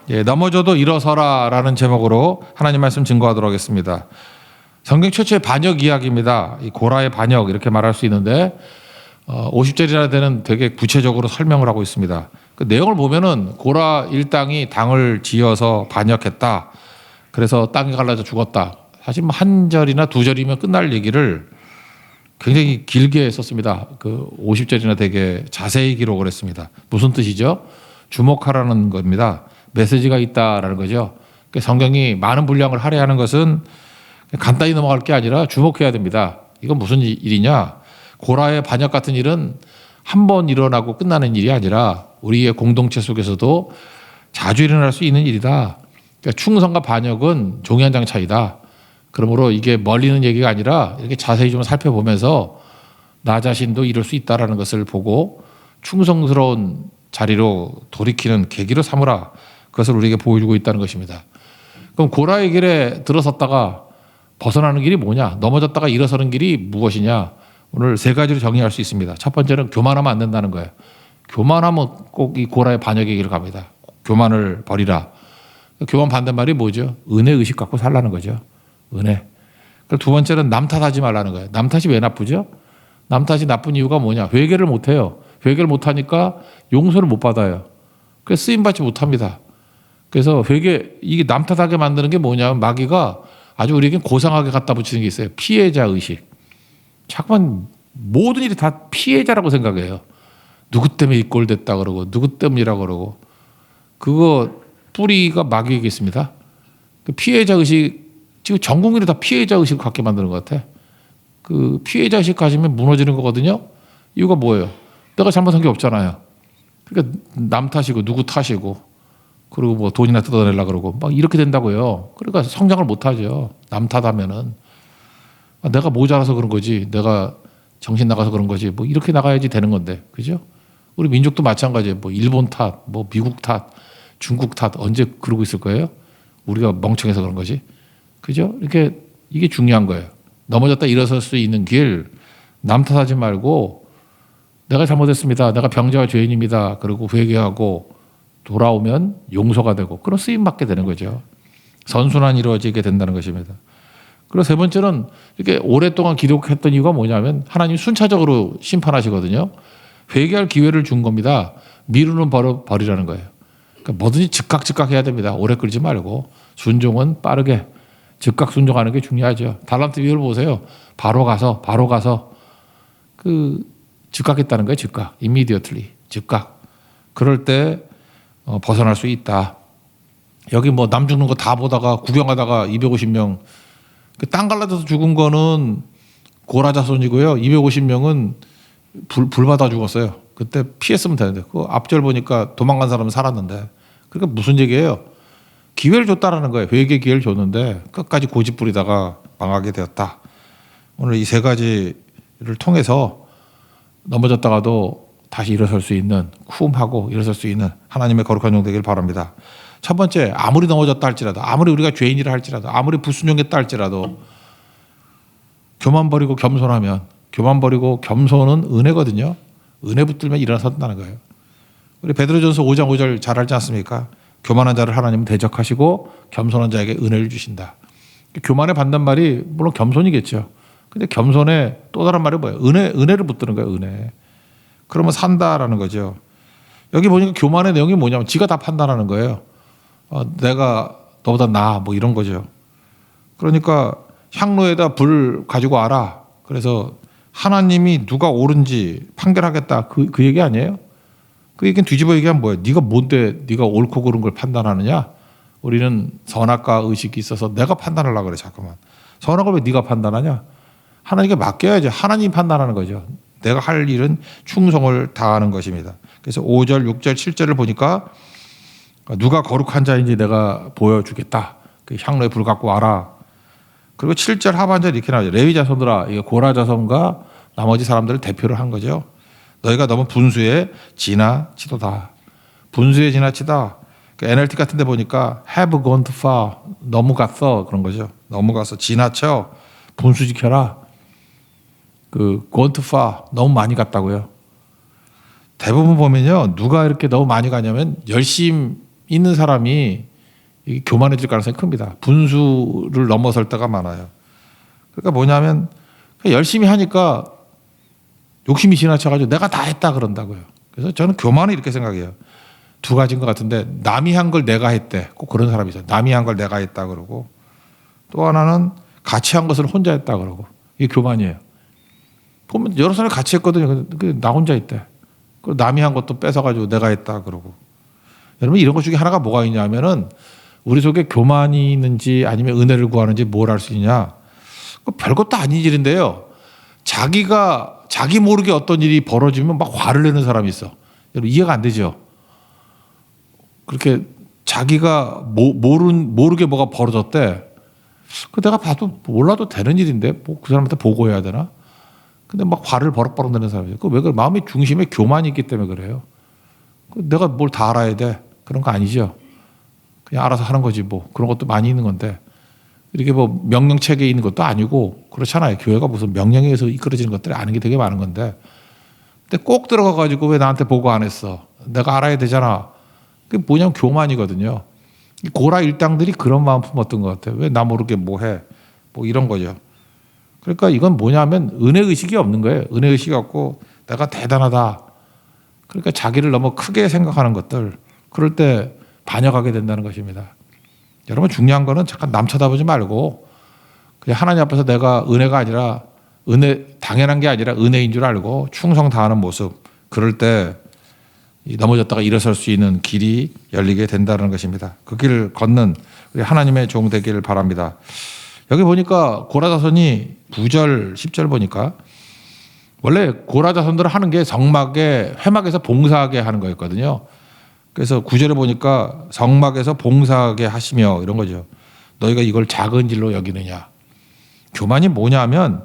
예, 넘어져도 일어서라라는 제목으로 하나님 말씀 증거하도록 하겠습니다. 성경 최초의 반역 이야기입니다. 이 고라의 반역 이렇게 말할 수 있는데 50절이나 되는 되게 구체적으로 설명을 하고 있습니다. 그 내용을 보면은 고라 일당이 당을 지어서 반역했다. 그래서 땅이 갈라져 죽었다. 사실 뭐 한 절이나 두 절이면 끝날 얘기를 굉장히 길게 썼습니다. 그 50절이나 되게 자세히 기록을 했습니다. 무슨 뜻이죠? 주목하라는 겁니다. 메시지가 있다라는 거죠. 성경이 많은 분량을 할애하는 것은 간단히 넘어갈 게 아니라 주목해야 됩니다. 이건 무슨 일이냐? 고라의 반역 같은 일은 한 번 일어나고 끝나는 일이 아니라 우리의 공동체 속에서도 자주 일어날 수 있는 일이다. 그러니까 충성과 반역은 종이 한 장 차이다. 그러므로 이게 멀리는 얘기가 아니라 이렇게 자세히 좀 살펴보면서 나 자신도 이럴 수 있다라는 것을 보고 충성스러운 자리로 돌이키는 계기로 삼으라. 그것을 우리에게 보여주고 있다는 것입니다. 그럼 고라의 길에 들어섰다가 벗어나는 길이 뭐냐? 넘어졌다가 일어서는 길이 무엇이냐? 오늘 세 가지로 정의할 수 있습니다. 첫 번째는 교만하면 안 된다는 거예요. 교만하면 꼭 이 고라의 반역의 길을 갑니다. 교만을 버리라. 교만 반대말이 뭐죠? 은혜 의식 갖고 살라는 거죠. 은혜. 두 번째는 남 탓하지 말라는 거예요. 남 탓이 왜 나쁘죠? 남 탓이 나쁜 이유가 뭐냐? 회개를 못 해요. 회개를 못 하니까 용서를 못 받아요. 그래서 쓰임 받지 못합니다. 그래서 이게 남 탓하게 만드는 게 뭐냐면 마귀가 아주 우리에게 고상하게 갖다 붙이는 게 있어요. 피해자 의식. 자꾸만 모든 일이 다 피해자라고 생각해요. 누구 때문에 이 꼴 됐다 그러고 누구 때문이라고 그러고 그거 뿌리가 마귀에게 있습니다. 그 피해자 의식 지금 전 국민이 다 피해자 의식을 갖게 만드는 것 같아. 그 피해자 의식 가지면 무너지는 거거든요. 이유가 뭐예요? 내가 잘못한 게 없잖아요. 그러니까 남 탓이고 누구 탓이고 그리고 뭐 돈이나 뜯어내려고 그러고 막 이렇게 된다고요. 그러니까 성장을 못 하죠. 남 탓하면은 내가 모자라서 그런 거지. 내가 정신 나가서 그런 거지. 뭐 이렇게 나가야지 되는 건데. 그죠? 우리 민족도 마찬가지예요. 뭐 일본 탓, 뭐 미국 탓, 중국 탓 언제 그러고 있을 거예요? 우리가 멍청해서 그런 거지. 그죠? 이렇게 이게 중요한 거예요. 넘어졌다 일어설 수 있는 길 남 탓하지 말고 내가 잘못했습니다. 내가 병자와 죄인입니다. 그리고 회개하고 돌아오면 용서가 되고 그런 쓰임 받게 되는 거죠. 선순환이 이루어지게 된다는 것입니다. 그리고 세 번째는 이렇게 오랫동안 기록했던 이유가 뭐냐면 하나님 순차적으로 심판하시거든요. 회개할 기회를 준 겁니다. 미루는 버리라는 거예요. 그러니까 뭐든지 즉각 해야 됩니다. 오래 끌지 말고 순종은 빠르게 즉각 순종하는 게 중요하죠. 달란트 비유를 보세요. 바로 가서 그 즉각했다는 거예요. 즉각, immediately, 즉각. 그럴 때 벗어날 수 있다. 여기 뭐 남 죽는 거 다 보다가 구경하다가 250명 땅 갈라져서 죽은 거는 고라 자손이고요. 250명은 불 받아 죽었어요. 그때 피했으면 되는데 그 앞절 보니까 도망간 사람은 살았는데 그러니까 무슨 얘기예요? 기회를 줬다라는 거예요. 회개 기회를 줬는데 끝까지 고집 부리다가 망하게 되었다. 오늘 이 세 가지를 통해서 넘어졌다가도 다시 일어설 수 있는 쿰하고 일어설 수 있는 하나님의 거룩한 종 되길 바랍니다. 첫 번째 아무리 넘어졌다 할지라도 아무리 우리가 죄인이라 할지라도 아무리 불순종했다 할지라도 교만 버리고 겸손하면 교만 버리고 겸손은 은혜거든요. 은혜 붙들면 일어선다는 거예요. 우리 베드로전서 5장 5절 잘 알지 않습니까? 교만한 자를 하나님은 대적하시고 겸손한 자에게 은혜를 주신다. 교만에 받는 말이 물론 겸손이겠죠. 근데 겸손의 또 다른 말이 뭐예요? 은혜를 붙드는 거예요. 은혜. 그러면 산다라는 거죠. 여기 보니까 교만의 내용이 뭐냐면 지가 다 판단하는 거예요. 내가 너보다 나아 뭐 이런 거죠. 그러니까 향로에다 불 가지고 와라. 그래서 하나님이 누가 옳은지 판결하겠다. 그 얘기 아니에요? 그 얘기는 뒤집어 얘기하면 뭐예요? 네가 뭔데 네가 옳고 그른 걸 판단하느냐? 우리는 선악과 의식이 있어서 내가 판단하려고 그래 자꾸만. 선악을 왜 네가 판단하냐? 하나님께 맡겨야지. 하나님이 판단하는 거죠. 내가 할 일은 충성을 다하는 것입니다. 그래서 5절, 6절, 7절을 보니까 누가 거룩한 자인지 내가 보여주겠다. 그 향로에 불 갖고 와라. 그리고 7절 하반절 이렇게 나오죠. 레위 자손들아, 이게 고라 자손과 나머지 사람들을 대표를 한 거죠. 너희가 너무 분수에 지나치도다. 분수에 지나치다. 그 NLT 같은 데 보니까 have gone too far. 너무 갔어. 그런 거죠. 너무 가서 지나쳐. 분수 지켜라. 그 gone too far. 너무 많이 갔다고요. 대부분 보면요. 누가 이렇게 너무 많이 가냐면 열심 있는 사람이 이 교만해질 가능성이 큽니다. 분수를 넘어설 때가 많아요. 그러니까 뭐냐면 열심히 하니까 욕심이 지나쳐가지고 내가 다 했다 그런다고요. 그래서 저는 교만을 이렇게 생각해요. 두 가지인 것 같은데 남이 한 걸 내가 했대. 꼭 그런 사람이 있어요. 남이 한 걸 내가 했다 그러고 또 하나는 같이 한 것을 혼자 했다 그러고 이게 교만이에요. 보면 여러 사람이 같이 했거든요. 나 혼자 했대. 남이 한 것도 뺏어가지고 내가 했다 그러고. 여러분 이런 것 중에 하나가 뭐가 있냐면은 우리 속에 교만이 있는지 아니면 은혜를 구하는지 뭘 알 수 있냐. 별것도 아닌 일인데요. 자기 모르게 어떤 일이 벌어지면 막 화를 내는 사람이 있어. 여러분 이해가 안 되죠. 그렇게 자기가 모르게 뭐가 벌어졌대. 그 내가 봐도 몰라도 되는 일인데 뭐 그 사람한테 보고해야 되나? 근데 막 화를 버럭버럭 내는 사람이죠. 그 왜 그래? 마음의 중심에 교만이 있기 때문에 그래요. 내가 뭘 다 알아야 돼? 그런 거 아니죠. 그냥 알아서 하는 거지 뭐. 그런 것도 많이 있는 건데 이렇게 뭐 명령 체계에 있는 것도 아니고 그렇잖아요. 교회가 무슨 명령에 의해서 이끌어지는 것들이 아는 게 되게 많은 건데 근데 꼭 들어가 가지고 왜 나한테 보고 안 했어? 내가 알아야 되잖아. 그게 뭐냐면 교만이거든요. 고라 일당들이 그런 마음 품었던 것 같아요. 왜 나 모르게 뭐 해? 뭐 이런 거죠. 그러니까 이건 뭐냐면 은혜의식이 없는 거예요. 은혜의식이 없고 내가 대단하다. 그러니까 자기를 너무 크게 생각하는 것들 그럴 때 반역하게 된다는 것입니다. 여러분 중요한 거는 잠깐 남 쳐다보지 말고 그냥 하나님 앞에서 내가 은혜가 아니라 당연한 게 아니라 은혜인 줄 알고 충성 다하는 모습 그럴 때 넘어졌다가 일어설 수 있는 길이 열리게 된다는 것입니다. 그 길을 걷는 우리 하나님의 종 되기를 바랍니다. 여기 보니까 고라자손이 9절 10절 보니까 원래 고라자손들을 하는 게 회막에서 봉사하게 하는 거였거든요. 그래서 9절에 보니까 성막에서 봉사하게 하시며 이런 거죠. 너희가 이걸 작은 일로 여기느냐. 교만이 뭐냐면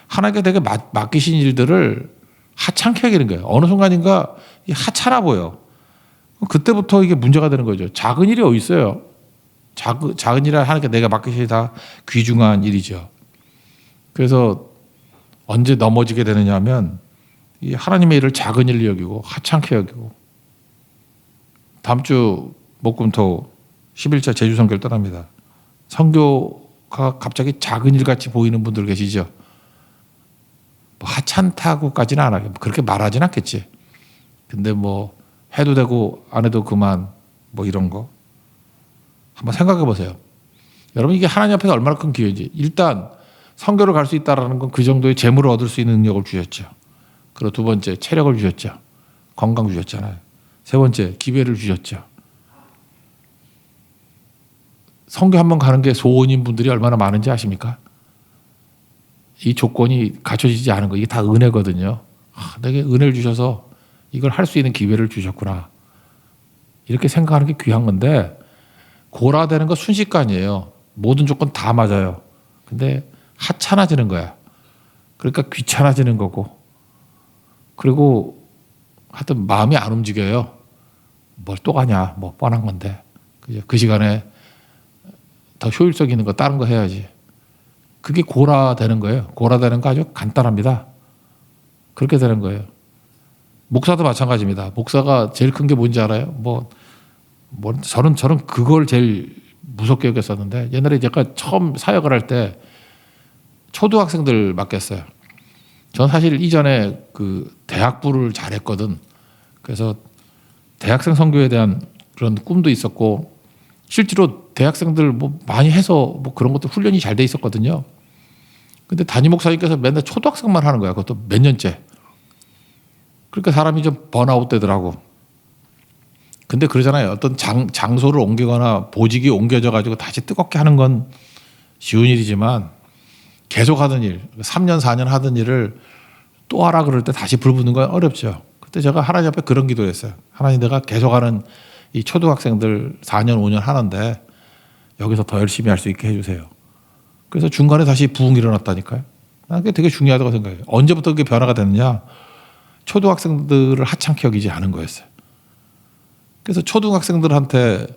하나님께 되게 맡기신 일들을 하찮게 여기는 거예요. 어느 순간인가 하찮아 보여. 그때부터 이게 문제가 되는 거죠. 작은 일이 어디 있어요. 작은 일을 하나님께 내가 맡기신 다 귀중한 일이죠. 그래서 언제 넘어지게 되느냐 하면 이 하나님의 일을 작은 일로 여기고 하찮게 여기고 다음 주 목금토 11차 제주 선교를 떠납니다. 선교가 갑자기 작은 일 같이 보이는 분들 계시죠. 뭐 하찮다고까지는 안 하겠고 그렇게 말하진 않겠지. 근데 뭐 해도 되고 안 해도 그만 뭐 이런 거 한번 생각해 보세요. 여러분 이게 하나님 앞에서 얼마나 큰 기회인지. 일단 선교를 갈 수 있다는 건 그 정도의 재물을 얻을 수 있는 능력을 주셨죠. 그리고 두 번째 체력을 주셨죠. 건강 주셨잖아요. 세 번째 기회를 주셨죠. 선교 한번 가는 게 소원인 분들이 얼마나 많은지 아십니까? 이 조건이 갖춰지지 않은 거 이게 다 은혜거든요. 내게 은혜를 주셔서 이걸 할 수 있는 기회를 주셨구나. 이렇게 생각하는 게 귀한 건데 고라되는 거 순식간이에요. 모든 조건 다 맞아요. 근데 하찮아지는 거야. 그러니까 귀찮아지는 거고 그리고 하여튼 마음이 안 움직여요. 뭘 또 가냐 뭐 뻔한 건데 그 시간에 더 효율성 있는 거 다른 거 해야지. 그게 고라되는 거예요. 고라되는 거 아주 간단합니다. 그렇게 되는 거예요. 목사도 마찬가지입니다. 목사가 제일 큰 게 뭔지 알아요? 저는 그걸 제일 무섭게 여겼었는데 옛날에 제가 처음 사역을 할 때 초등학생들 맡겼어요. 전 사실 이전에 그 대학부를 잘했거든. 그래서 대학생 선교에 대한 그런 꿈도 있었고 실제로 대학생들 뭐 많이 해서 뭐 그런 것도 훈련이 잘 돼 있었거든요. 근데 담임 목사님께서 맨날 초등학생만 하는 거야. 그것도 몇 년째. 그러니까 사람이 좀 번아웃 되더라고. 근데 그러잖아요. 어떤 장소를 옮기거나 보직이 옮겨져 가지고 다시 뜨겁게 하는 건 쉬운 일이지만 계속 하던 일, 3년 4년 하던 일을 또 하라 그럴 때 다시 불 붙는 건 어렵죠. 그때 제가 하나님 앞에 그런 기도했어요. 하나님 내가 계속하는 이 초등학생들 4년 5년 하는데 여기서 더 열심히 할 수 있게 해주세요. 그래서 중간에 다시 부흥이 일어났다니까요. 난 그게 되게 중요하다고 생각해요. 언제부터 그게 변화가 됐느냐. 초등학생들을 하찮게 여기지 않은 거였어요. 그래서 초등학생들한테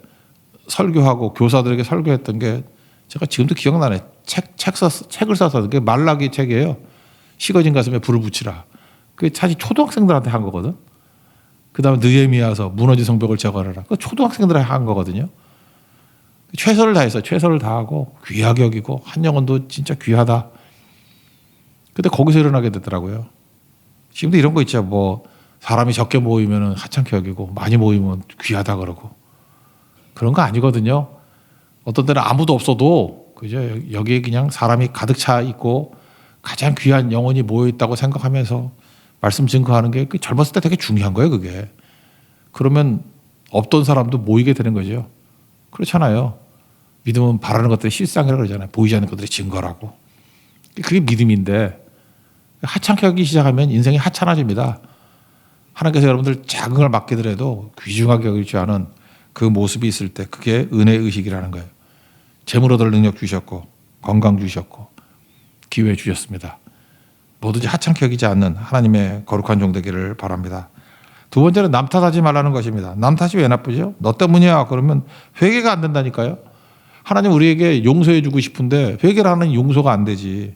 설교하고 교사들에게 설교했던 게 제가 지금도 기억나네. 책을 써서 그게 말라기 책이에요. 식어진 가슴에 불을 붙이라. 그게 사실 초등학생들한테 한 거거든. 그다음에 느헤미야서 무너진 성벽을 재건하라. 그 초등학생들이 한 거거든요. 최선을 다해서 최선을 다하고 귀하게 여기고 한 영혼도 진짜 귀하다. 근데 거기서 일어나게 되더라고요. 지금도 이런 거 있죠. 뭐 사람이 적게 모이면 하찮게 여기고 많이 모이면 귀하다 그러고 그런 거 아니거든요. 어떤 때는 아무도 없어도 그죠. 여기에 그냥 사람이 가득 차 있고 가장 귀한 영혼이 모여 있다고 생각하면서 말씀 증거하는 게 젊었을 때 되게 중요한 거예요. 그게. 그러면 없던 사람도 모이게 되는 거죠. 그렇잖아요. 믿음은 바라는 것들이 실상이라고 그러잖아요. 보이지 않는 것들이 증거라고. 그게 믿음인데 하찮게 여기기 시작하면 인생이 하찮아집니다. 하나님께서 여러분들 작은 걸 맡기더라도 귀중하게 여기지 않은 그 모습이 있을 때 그게 은혜의 의식이라는 거예요. 재물 얻을 능력 주셨고 건강 주셨고 기회 주셨습니다. 뭐든지 하찮게 여기지 않는 하나님의 거룩한 종 되기를 바랍니다. 두 번째는 남 탓하지 말라는 것입니다. 남 탓이 왜 나쁘죠? 너 때문이야. 그러면 회개가 안 된다니까요. 하나님 우리에게 용서해 주고 싶은데 회개를 하는 용서가 안 되지.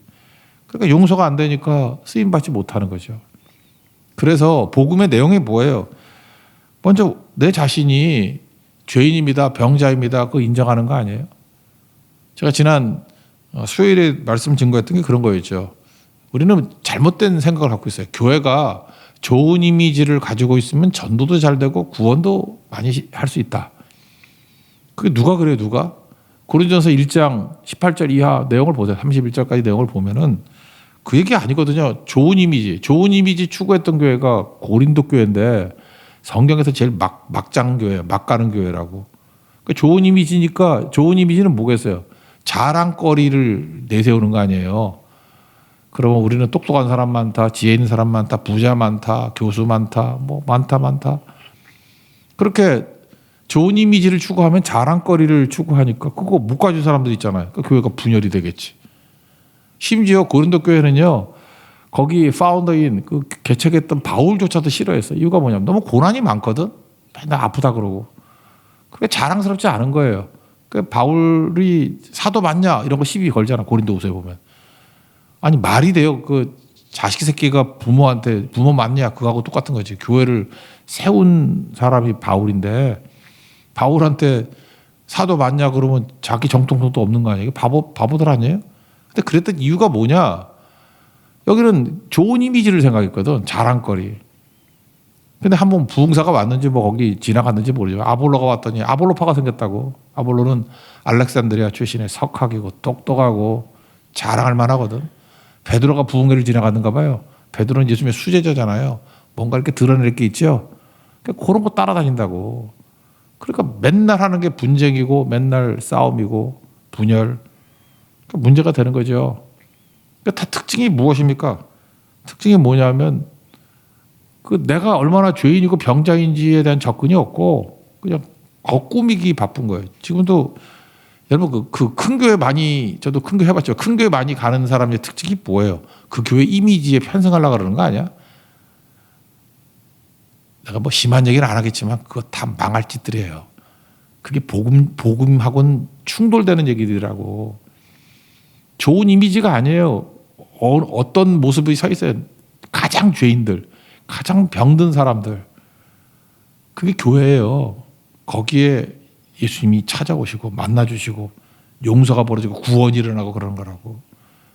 그러니까 용서가 안 되니까 쓰임받지 못하는 거죠. 그래서 복음의 내용이 뭐예요? 먼저 내 자신이 죄인입니다. 병자입니다. 그거 인정하는 거 아니에요? 제가 지난 수요일에 말씀 증거했던 게 그런 거였죠. 우리는 잘못된 생각을 갖고 있어요. 교회가 좋은 이미지를 가지고 있으면 전도도 잘 되고 구원도 많이 할 수 있다. 그게 누가 그래요? 누가? 고린도전서 1장 18절 이하 내용을 보세요. 31절까지 내용을 보면은 그 얘기 아니거든요. 좋은 이미지 추구했던 교회가 고린도 교회인데 성경에서 제일 막장 교회, 막 가는 교회라고. 그러니까 좋은 이미지니까 좋은 이미지는 뭐겠어요? 자랑거리를 내세우는 거 아니에요. 그러면 우리는 똑똑한 사람 많다, 지혜 있는 사람 많다, 부자 많다, 교수 많다, 뭐 많다. 그렇게 좋은 이미지를 추구하면 자랑거리를 추구하니까 그거 못 가진 사람들 있잖아요. 그러니까 교회가 분열이 되겠지. 심지어 고린도 교회는요, 거기 파운더인 그 개척했던 바울조차도 싫어했어요. 이유가 뭐냐면 너무 고난이 많거든. 맨날 아프다 그러고. 그게 자랑스럽지 않은 거예요. 그 바울이 사도 맞냐 이런 거 시비 걸잖아. 고린도후서에 보면. 아니 말이 돼요. 그 자식 새끼가 부모한테 부모 맞냐 그거하고 똑같은 거지. 교회를 세운 사람이 바울인데 바울한테 사도 맞냐 그러면 자기 정통성도 없는 거 아니에요? 바보들 아니에요? 근데 그랬던 이유가 뭐냐? 여기는 좋은 이미지를 생각했거든. 자랑거리. 근데 한번 부흥사가 왔는지 뭐 거기 지나갔는지 모르지만 아볼로가 왔더니 아볼로파가 생겼다고. 아볼로는 알렉산드리아 출신의 석학이고 똑똑하고 자랑할 만하거든. 베드로가 부흥회를 지나갔는가 봐요. 베드로는 예수님의 수제자잖아요. 뭔가 이렇게 드러낼 게 있죠. 그런 거 따라다닌다고. 그러니까 맨날 하는 게 분쟁이고 맨날 싸움이고 분열. 그러니까 문제가 되는 거죠. 그러니까 다 특징이 무엇입니까? 특징이 뭐냐면 그 내가 얼마나 죄인이고 병자인지에 대한 접근이 없고 그냥 겉꾸미기 바쁜 거예요. 지금도 여러분 그 큰 교회 많이 저도 큰 교회 해봤죠. 큰 교회 많이 가는 사람의 특징이 뭐예요? 그 교회 이미지에 편승하려고 그러는 거 아니야? 내가 뭐 심한 얘기는 안 하겠지만 그거 다 망할 짓들이에요. 그게 복음하고는 충돌되는 얘기들이라고. 좋은 이미지가 아니에요. 어떤 모습이 서 있어요. 가장 죄인들, 가장 병든 사람들. 그게 교회예요. 거기에 예수님이 찾아오시고 만나주시고 용서가 벌어지고 구원이 일어나고 그러는 거라고.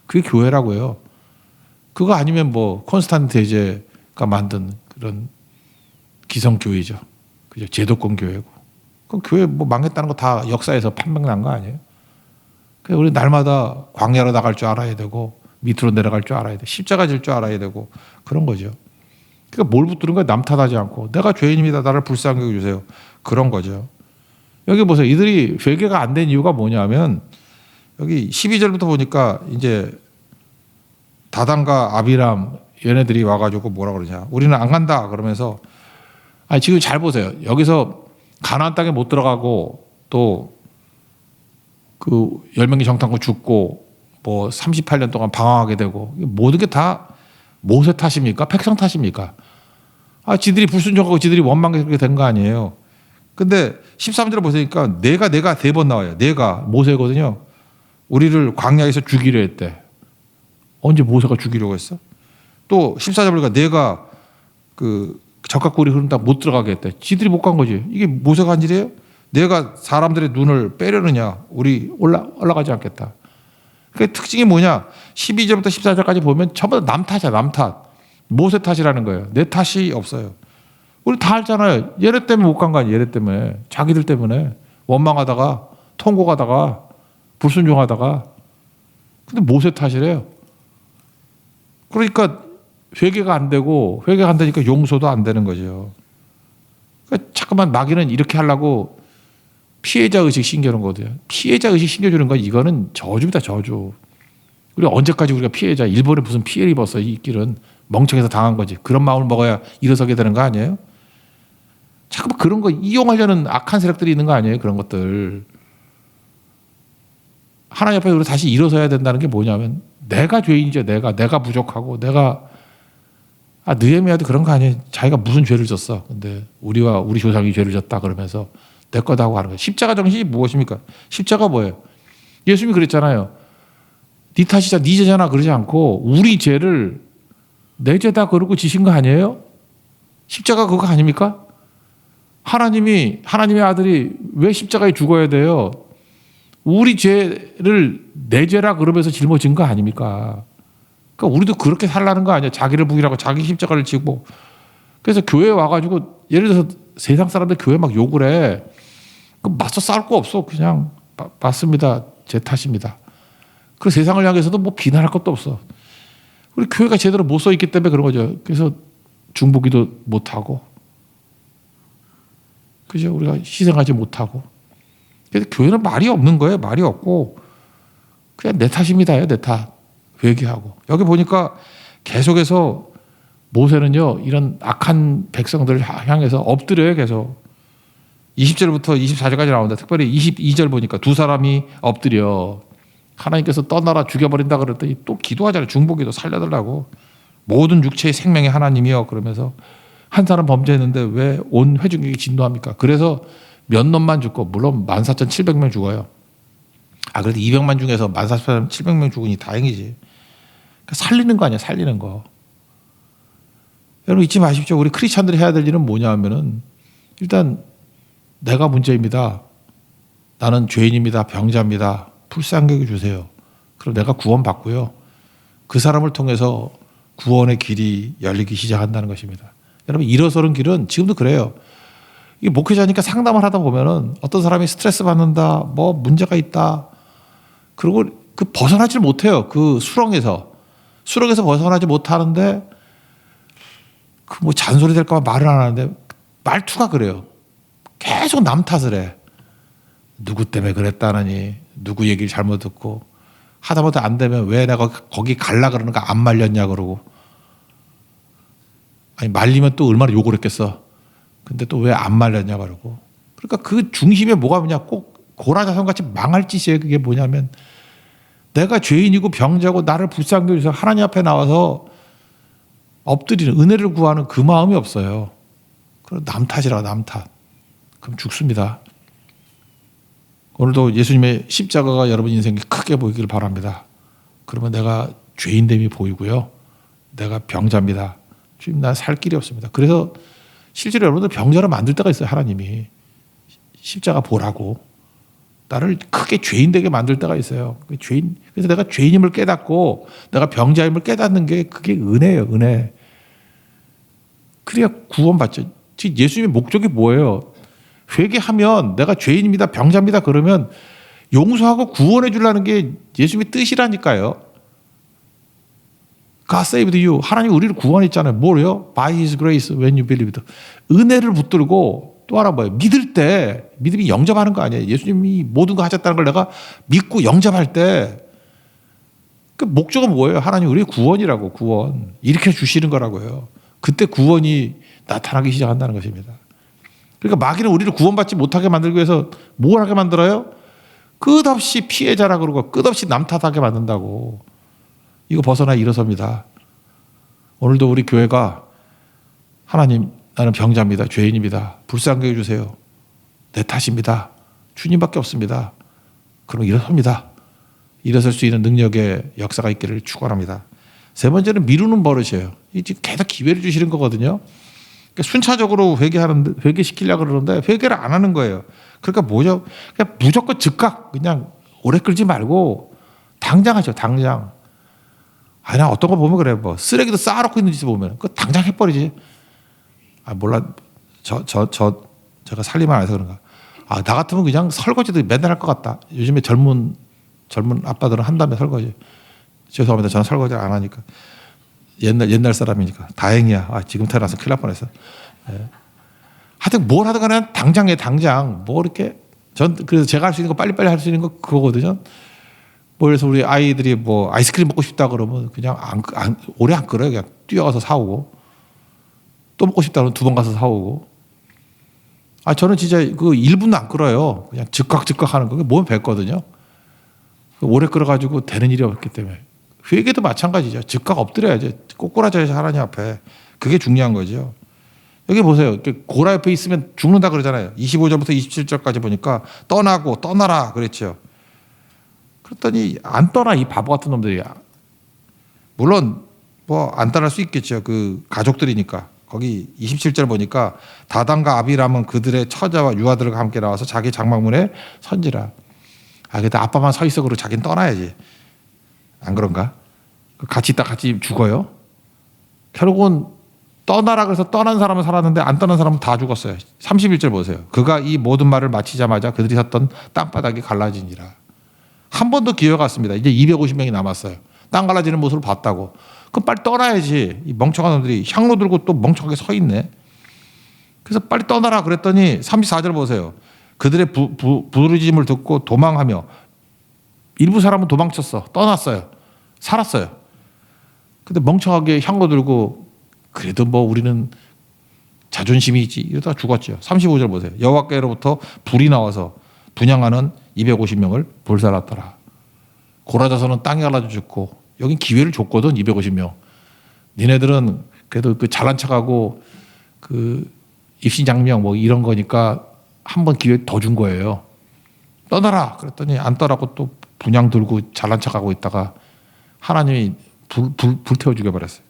그게 교회라고요. 그거 아니면 뭐 콘스탄트 대제가 만든 그런 기성교회죠. 그죠? 제도권 교회고. 그럼 교회 뭐 망했다는 거 다 역사에서 판명난 거 아니에요? 그래서 우리 날마다 광야로 나갈 줄 알아야 되고 밑으로 내려갈 줄 알아야 돼. 십자가 질 줄 알아야 되고 그런 거죠. 그러니까 뭘 붙드는 거야? 남 탓하지 않고 내가 죄인입니다. 나를 불쌍히 여겨주세요. 그런 거죠. 여기 보세요. 이들이 회개가 안 된 이유가 뭐냐면 여기 12절부터 보니까 이제 다단과 아비람 얘네들이 와가지고 뭐라 그러냐. 우리는 안 간다 그러면서 아니 지금 잘 보세요. 여기서 가나안 땅에 못 들어가고 또 그 10명이 정탐고 죽고 뭐 38년 동안 방황하게 되고 모든 게 다 모세 탓입니까? 백성 탓입니까? 아, 지들이 불순종하고 지들이 원망해서 그렇게 된 거 아니에요. 근데 13절 보시니까 내가 3번 나와요. 내가 모세거든요. 우리를 광야에서 죽이려 했대. 언제 모세가 죽이려고 했어? 또 14절 보니까 내가 그 적각 꿀이 흐른다 못 들어가게 했대. 지들이 못 간 거지. 이게 모세가 한 일이에요? 내가 사람들의 눈을 빼려느냐? 우리 올라가지 않겠다. 그 특징이 뭐냐? 12절부터 14절까지 보면 전부 다 남 탓이야, 남 탓. 모세 탓이라는 거예요. 내 탓이 없어요. 우리 다 알잖아요. 얘네 때문에 못 간 거 아니에요. 얘네 때문에. 자기들 때문에. 원망하다가, 통곡하다가, 불순종하다가. 근데 모세 탓이래요. 그러니까 회개가 안 되고, 회개가 안 되니까 용서도 안 되는 거죠. 그러니까 잠깐만 마귀는 이렇게 하려고 피해자 의식 신겨놓은 거거든요. 피해자 의식 신겨주는 건 이거는 저주입니다, 저주. 우리 언제까지 우리가 피해자, 일본에 무슨 피해를 입었어, 이 길은. 멍청해서 당한 거지. 그런 마음을 먹어야 일어서게 되는 거 아니에요? 잠깐만 그런 거 이용하려는 악한 세력들이 있는 거 아니에요? 그런 것들. 하나님 앞에 우리 다시 일어서야 된다는 게 뭐냐면 내가 죄인이죠. 내가 부족하고 내가 느헤미야도 그런 거 아니에요. 자기가 무슨 죄를 졌어. 근데 우리와 우리 조상이 죄를 졌다 그러면서 내 거다 하고 하는 거예요. 십자가 정신이 무엇입니까? 십자가 뭐예요? 예수님이 그랬잖아요. 네 탓이자 네 죄잖아 그러지 않고 우리 죄를 내 죄다 그러고 지신 거 아니에요? 십자가 그거 아닙니까? 하나님의 아들이 왜 십자가에 죽어야 돼요? 우리 죄를 내 죄라 그러면서 짊어진 거 아닙니까? 그러니까 우리도 그렇게 살라는 거 아니에요? 자기를 부인하고 자기 십자가를 지고. 그래서 교회에 와가지고 예를 들어서 세상 사람들 교회 막 욕을 해. 맞서 싸울 거 없어. 그냥 맞습니다. 제 탓입니다. 그리고 세상을 향해서도 뭐 비난할 것도 없어. 우리 교회가 제대로 못 서 있기 때문에 그런 거죠. 그래서 중보기도 못하고. 그죠? 우리가 희생하지 못하고. 그래서 교회는 말이 없는 거예요. 말이 없고. 그냥 내 탓입니다요. 내 탓. 회개하고. 여기 보니까 계속해서 모세는요, 이런 악한 백성들을 향해서 엎드려요, 계속. 20절부터 24절까지 나온다. 특별히 22절 보니까 두 사람이 엎드려. 하나님께서 떠나라 죽여버린다 그랬더니 또 기도하잖아요. 중보기도 살려달라고. 모든 육체의 생명의 하나님이여 그러면서 한 사람 범죄했는데 왜 온 회중에게 진노합니까? 그래서 몇 놈만 죽고 물론 14,700명 죽어요. 그래도 200만 중에서 14,700명 죽으니 다행이지. 그러니까 살리는 거 아니야, 살리는 거. 여러분 잊지 마십시오. 우리 크리스찬들이 해야 될 일은 뭐냐 하면은 일단 내가 문제입니다. 나는 죄인입니다. 병자입니다. 불쌍하게 여겨주세요. 그럼 내가 구원받고요. 그 사람을 통해서 구원의 길이 열리기 시작한다는 것입니다. 여러분 일어서는 길은 지금도 그래요. 이게 목회자니까 상담을 하다 보면은 어떤 사람이 스트레스 받는다, 뭐 문제가 있다. 그리고 그 벗어나질 못해요. 그 수렁에서 벗어나지 못하는데 그 뭐 잔소리 될까 봐 말을 안 하는데 말투가 그래요. 계속 남 탓을 해. 누구 때문에 그랬다느니 누구 얘기를 잘못 듣고 하다못해 안 되면 왜 내가 거기 갈라 그러는가 안 말렸냐 그러고 아니 말리면 또 얼마나 욕을 했겠어. 근데 또 왜 안 말렸냐 그러고 그러니까 그 중심에 뭐가 뭐냐 꼭 고라자손같이 망할 짓이에요. 그게 뭐냐면 내가 죄인이고 병자고 나를 불쌍히 여기서 하나님 앞에 나와서 엎드리는 은혜를 구하는 그 마음이 없어요. 그럼 남 탓이라 남 탓. 그럼 죽습니다. 오늘도 예수님의 십자가가 여러분 인생에 크게 보이길 바랍니다. 그러면 내가 죄인됨이 보이고요. 내가 병자입니다. 주님 나 살 길이 없습니다. 그래서 실제로 여러분들 병자로 만들 때가 있어요. 하나님이. 십자가 보라고. 나를 크게 죄인 되게 만들 때가 있어요. 그래서 내가 죄인임을 깨닫고 내가 병자임을 깨닫는 게 그게 은혜예요. 은혜. 그래야 구원받죠. 예수님의 목적이 뭐예요? 회개하면 내가 죄인입니다. 병자입니다. 그러면 용서하고 구원해 주려는 게 예수님의 뜻이라니까요. God saved you. 하나님 우리를 구원했잖아요. 뭐래요? By His grace when you believed. 은혜를 붙들고 또 하나 뭐예요? 믿을 때 믿음이 영접하는 거 아니에요. 예수님이 모든 거 하셨다는 걸 내가 믿고 영접할 때 그 목적은 뭐예요? 하나님 우리의 구원이라고 구원. 일으켜 주시는 거라고요. 그때 구원이 나타나기 시작한다는 것입니다. 그러니까 마귀는 우리를 구원받지 못하게 만들기 위해서 뭘 하게 만들어요? 끝없이 피해자라 그러고 끝없이 남 탓하게 만든다고. 이거 벗어나 일어섭니다. 오늘도 우리 교회가 하나님 나는 병자입니다. 죄인입니다. 불쌍하게 해주세요. 내 탓입니다. 주님밖에 없습니다. 그럼 일어섭니다. 일어설 수 있는 능력의 역사가 있기를 축원합니다. 세 번째는 미루는 버릇이에요. 이제 계속 기회를 주시는 거거든요. 순차적으로 회개시키려고 그러는데 회개를 안 하는 거예요. 그러니까 뭐죠? 그냥 무조건 즉각 그냥 오래 끌지 말고 당장 하죠. 당장. 나 어떤 거 보면 그래. 뭐 쓰레기도 쌓아놓고 있는 짓 보면 그거 당장 해버리지. 몰라. 제가 살림을 안 해서 그런가. 나 같으면 그냥 설거지도 맨날 할 것 같다. 요즘에 젊은 아빠들은 한다며 설거지. 죄송합니다. 저는 설거지를 안 하니까. 옛날 사람이니까. 다행이야. 지금 태어나서 큰일 날 뻔했어. 예. 하여튼 뭘 하든 간에 당장에 당장. 뭐 이렇게. 그래서 제가 할 수 있는 거 빨리빨리 할 수 있는 거 그거거든요. 그래서 우리 아이들이 뭐 아이스크림 먹고 싶다 그러면 그냥 오래 안 끓여요. 그냥 뛰어가서 사오고. 또 먹고 싶다 그러면 2번 가서 사오고. 저는 진짜 그 1분도 안 끓어요. 그냥 즉각 하는 거. 몸에 뱉거든요. 오래 끓여가지고 되는 일이 없기 때문에. 회개도 마찬가지죠. 즉각 엎드려야죠. 꼬꾸라져야지 하나님 앞에. 그게 중요한 거죠. 여기 보세요. 고라 옆에 있으면 죽는다 그러잖아요. 25절부터 27절까지 보니까 떠나라 그랬죠. 그랬더니 안 떠나 이 바보 같은 놈들이야. 물론 뭐 안 떠날 수 있겠죠. 그 가족들이니까. 거기 27절 보니까 다단과 아비람은 그들의 처자와 유아들과 함께 나와서 자기 장막문에 선지라. 근데 아빠만 서 있어 그러고 자기는 떠나야지. 안 그런가? 같이 있다 같이 죽어요. 결국은 떠나라 그래서 떠난 사람은 살았는데 안 떠난 사람은 다 죽었어요. 31절 보세요. 그가 이 모든 말을 마치자마자 그들이 섰던 땅바닥이 갈라지니라. 한 번 더 기회가 왔습니다. 이제 250명이 남았어요. 땅 갈라지는 모습을 봤다고. 그럼 빨리 떠나야지. 이 멍청한 놈들이 향로 들고 또 멍청하게 서 있네. 그래서 빨리 떠나라 그랬더니 34절 보세요. 그들의 부르짖음을 듣고 도망하며 일부 사람은 도망쳤어. 떠났어요. 살았어요. 근데 멍청하게 향로 들고 그래도 뭐 우리는 자존심이 있지 이러다가 죽었죠. 35절 보세요. 여호와께로부터 불이 나와서 분향하는 250명을 불살랐더라. 고라져서는 땅에 갈라져 죽고 여긴 기회를 줬거든. 250명. 니네들은 그래도 그 잘난 척하고 그 입신장명 뭐 이런 거니까 한 번 기회 더 준 거예요. 떠나라 그랬더니 안 떠나고 또 분향 들고 잘난 척하고 있다가 하나님이 불태워 죽여버렸어요.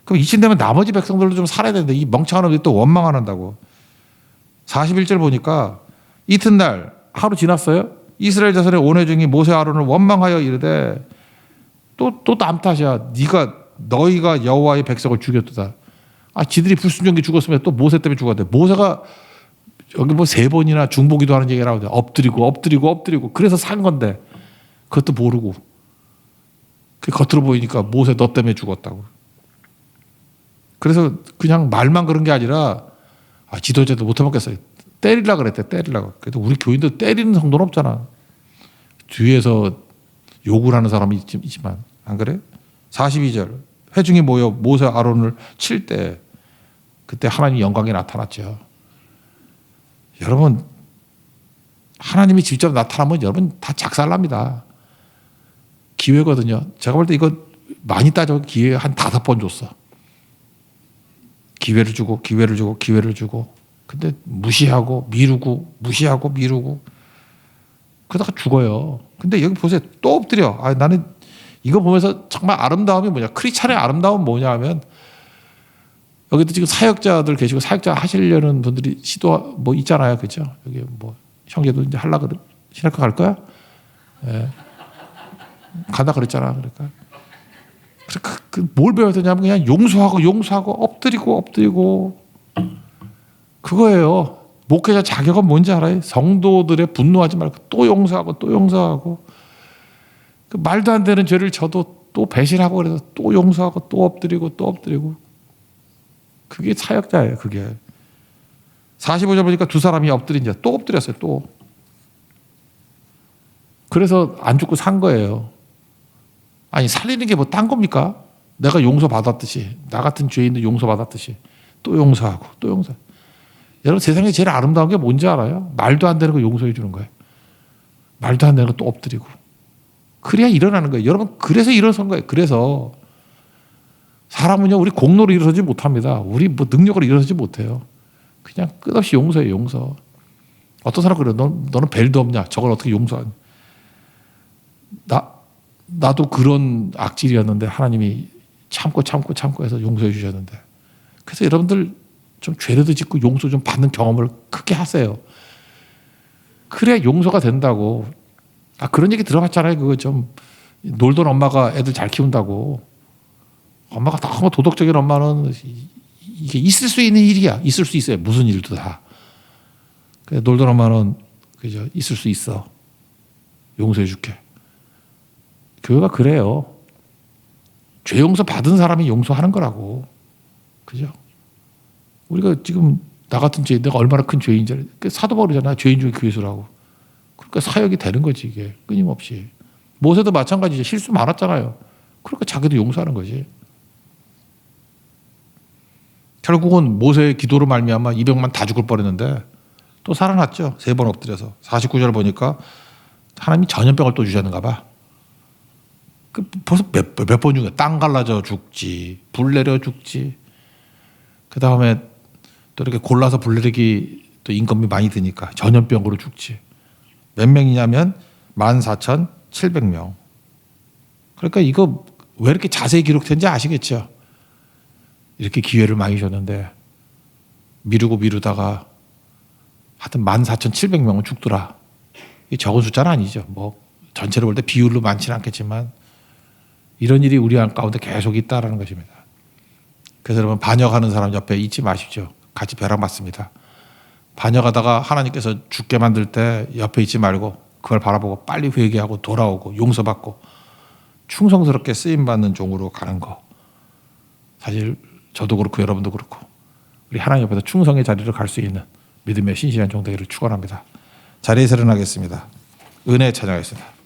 그럼 이쯤 되면 나머지 백성들도 좀 살아야 되는데 이 멍청한 놈들이 또 원망 안 한다고. 41절 보니까 이튿날 하루 지났어요. 이스라엘 자손의 온회 중이 모세 아론을 원망하여 이르되 또 남 탓이야. 너희가 여호와의 백성을 죽였도다. 지들이 불순종이 죽었으면 또 모세 때문에 죽었대. 모세가 여기 뭐 3번이나 중보기도 하는 얘기를 하는데 엎드리고 그래서 산 건데 그것도 모르고 겉으로 보이니까 모세 너 때문에 죽었다고. 그래서 그냥 말만 그런 게 아니라 지도자도 못 해먹겠어요. 때리려고 그랬대. 때리려고. 그래도 우리 교인도 때리는 성도는 없잖아. 뒤에서 욕을 하는 사람이 있지만 안 그래? 42절 회중이 모여 모세 아론을 칠 때 그때 하나님 영광이 나타났죠. 여러분 하나님이 직접 나타나면 여러분 다 작살납니다. 기회거든요. 제가 볼 때 이거 많이 따져 기회 한 5번 줬어. 기회를 주고 근데 무시하고 미루고 그러다가 죽어요. 근데 여기 보세요. 또 엎드려. 나는 이거 보면서 정말 아름다움이 뭐냐. 크리스찬의 아름다움은 뭐냐 하면 여기도 지금 사역자들 계시고 사역자 하시려는 분들이 시도 뭐 있잖아요. 그죠? 여기 뭐 형제도 이제 하려고 신학교 갈 거야? 예. 간다 그랬잖아. 그러니까. 뭘 배워야 되냐면 그냥 용서하고 엎드리고 그거예요. 목회자 자격은 뭔지 알아요? 성도들의 분노하지 말고 또 용서하고 그 말도 안 되는 죄를 져도 또 배신하고 그래서 또 용서하고 또 엎드리고 그게 사역자예요. 그게 45절 보니까 2사람이 엎드린 자 또 엎드렸어요. 또 그래서 안 죽고 산 거예요. 살리는 게 뭐 딴 겁니까? 내가 용서받았듯이 나 같은 죄인도 용서받았듯이 또 용서하고 여러분 세상에 제일 아름다운 게 뭔지 알아요? 말도 안 되는 거 용서해 주는 거예요. 말도 안 되는 거 또 엎드리고 그래야 일어나는 거예요. 여러분 그래서 일어선 거예요. 그래서 사람은요 우리 공로로 일어서지 못합니다. 우리 뭐 능력으로 일어서지 못해요. 그냥 끝없이 용서해요. 용서. 어떤 사람 그래. 너는 벨도 없냐? 저걸 어떻게 용서하냐? 나도 그런 악질이었는데 하나님이 참고 해서 용서해 주셨는데. 그래서 여러분들 좀 죄라도 짓고 용서 좀 받는 경험을 크게 하세요. 그래야 용서가 된다고. 그런 얘기 들어봤잖아요. 그거 좀 놀던 엄마가 애들 잘 키운다고. 엄마가 너무 도덕적인 엄마는 이게 있을 수 있는 일이야. 있을 수 있어요. 무슨 일도 다. 놀던 엄마는 그죠? 있을 수 있어. 용서해 줄게. 교회가 그래요. 죄 용서 받은 사람이 용서하는 거라고. 그죠? 우리가 지금 나 같은 죄인, 내가 얼마나 큰 죄인지 사도 바울이잖아. 죄인 중에 귀수라고. 그러니까 사역이 되는 거지 이게 끊임없이. 모세도 마찬가지죠. 실수 많았잖아요. 그러니까 자기도 용서하는 거지. 결국은 모세의 기도로 말미암아 200만 다 죽을 뻔했는데 또 살아났죠. 3번 엎드려서. 49절 보니까 하나님이 전염병을 또 주셨는가 봐. 벌써 몇 번 중에 땅 갈라져 죽지, 불 내려 죽지. 그 다음에 또 이렇게 골라서 불 내리기 또 인건비 많이 드니까 전염병으로 죽지. 몇 명이냐면 14,700명. 그러니까 이거 왜 이렇게 자세히 기록된지 아시겠죠? 이렇게 기회를 많이 줬는데 미루다가 하여튼 14,700명은 죽더라. 이게 적은 숫자는 아니죠. 뭐 전체를 볼 때 비율로 많지는 않겠지만 이런 일이 우리 가운데 계속 있다라는 것입니다. 그래서 여러분 반역하는 사람 옆에 잊지 마십시오. 같이 벼락 맞습니다. 반역하다가 하나님께서 죽게 만들 때 옆에 있지 말고 그걸 바라보고 빨리 회개하고 돌아오고 용서받고 충성스럽게 쓰임받는 종으로 가는 거. 사실 저도 그렇고 여러분도 그렇고 우리 하나님 옆에서 충성의 자리를 갈 수 있는 믿음의 신실한 종 되기를 축원합니다. 자리에서 일어나겠습니다. 은혜 찬양하겠습니다.